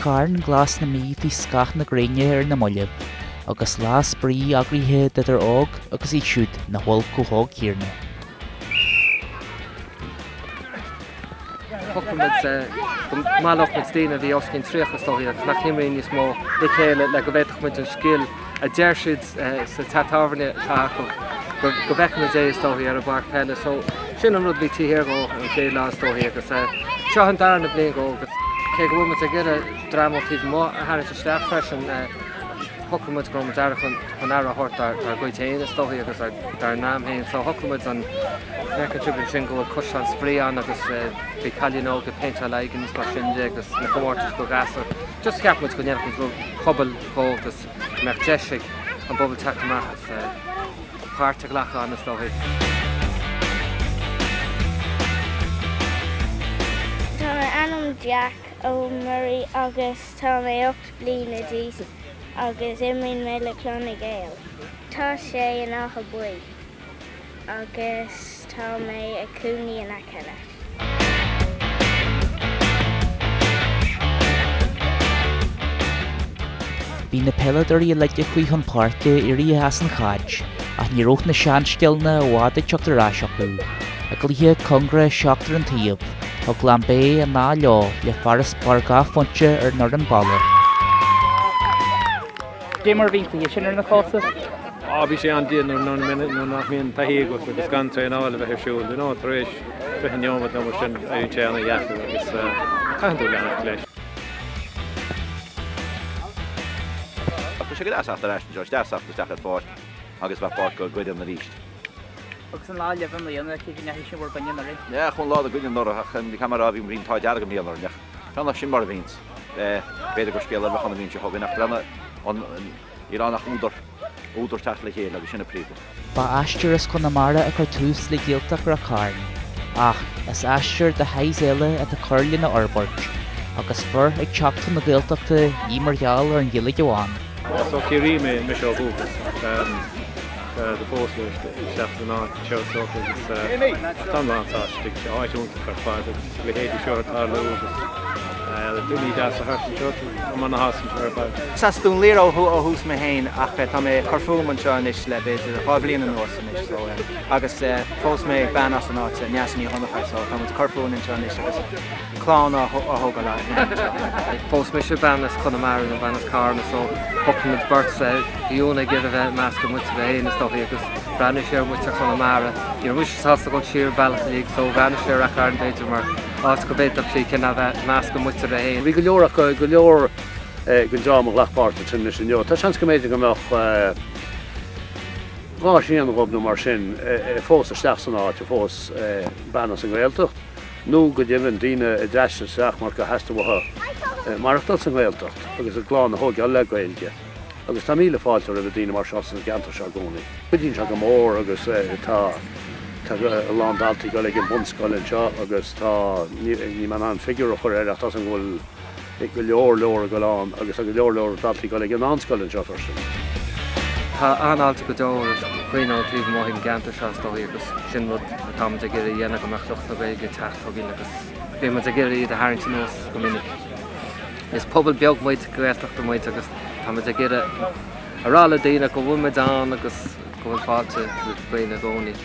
Cairn Glas na maith í scach na gréine ar na mallaibh, agus las brí agríthe idir óg agus siúd na bhfuil cóthóg chéarna. Málaibh muid daoine bhí oscinn tríochas tóíach nach nimríon níos mó le chéile le go bhéadach muid an scill a deir siad sa tátábhairne go bhheicna é tóí ar a Bhaile Peile, so sin an rud bhí tíhéir go an cé lás tóí agus seo an dar na bliain go agus cé go bhfuil a gile drámatíh mó a hána sa steach freisin thuclamid go deire chun air a thuirt ar goitéine tóí agus dar náam héin, so thuclamid an necha sin go cos an spríán agus bhí cailíonó go péinte leigans mar sin agus na Comórtas go gasar. Just ceapmuid go neamh go Pobal agus mar deisiigh an bobal teachtamach Ráth Cairn Glas an tóí. Tá anam Jack ó Murray agus tá mé 8 bliain a díos agus imíon mé le clonnig Gael. Tá sé an ácha buí agus tá mé a cúnaí an aiceile. Bhí na peileadóirí leide chuí chun páirte irí as an chaid, ach ní róch na seansceilna bháda teachtar ráiseachú, a glíthe congra seachtar an taobh, tá glambé a ná leo le faras bargá fonte ar nár an balla. Démar bhín chuí sin ar na cósa? Bhí sé an díon nó minute nó nach míon taí go agus gantra an áil bheith siúd, nó tar éis fithe neomad nó mar sin a teanna dheachú agus caiintú leanana leis. sé go deasachta leis George deasachta teachad fáirt agus bheith páirt go gcuidim na ríist. Agus an lá lebh an líonna cé bhí neithí sin bhór bainne rí? Ne, chun lád a gcuidim nóra chun bhí camará bhím rín táid airgam líonar nech. Rannach sin mar a bhíns. Beidir go scéal ar bhechanna bhín se thug nach lena í ránach údar teach le chéile agus sinna príomh. Ba aistear chun na mara a chu tús le Ghaeltacht Ráth Cairn, ach is aistear de Meon Eile a de Corlainn na Orbairt, agus fur ag teachta na Ghaeltachta í mar gheall ar an ghiile goháin. So céirí mé seo búgus de fósla isteach na seo socha agus tanlántástig se áitiúnta chu fád agus le héidir seo ar leúgus. Dúní deas a thuirsin seo a man na hásan seo ar báid. Sas dún lír ó hús me héin ach tá mé carfúman seo inis le beidir a bliain an nósa inis so agus fós mé ban as an áte neasaní honnacha so tá muid carfúin seo inis agus clán a thóga le. Fós mé sé bannas Conamara nó bannas Cairn so thuclamid burt dúna gcéad a bheith meas go muid a bheith héana tóí agus brenn sé muid a Conamara. Ní muis sásta go siar Bhaile Átha Cliath so brenn sé Ráth Cairn beidir mar áit go beidir sí cinna bheith meas go muid a bheith héana. Bhí go leorach go leor go deamach lechpáirte sin sin leo. Tá seans go méidir go meach gá sin an gobnú mar sin fós a steach san áit fós bannas an Ghaeltacht. Nó go dhéanann daoine i dreiste seach mar go heasta bhtha marachtal san Ghaeltacht agus a gláán a thógeal le Gaeilge. Agus tá míle fáilte a bh daoine mar seas an ceantar se gcónaí. Bidín se go mór agus tá lán daltaí go le gin bunscoilinn seo agus tá ní man an figure a chur ar tá an bhfuil go leor go lán agus a go leor daltaí go le gin anscoilinn seo farsin. Tá anáilte go dóir chuoineáil tríomh maithim geantar seastóí agus sin rud tá a gur dhéana go meachlucht a bheith go teachtógin agus bhí mu a gur iad a hairnta nuas go minic. Is pobal beag muid Ghaeltacht a muid agus tá a gur arála daoine go bhfuil meid an agus go bhfuil fáilte go bliain a gcónaí.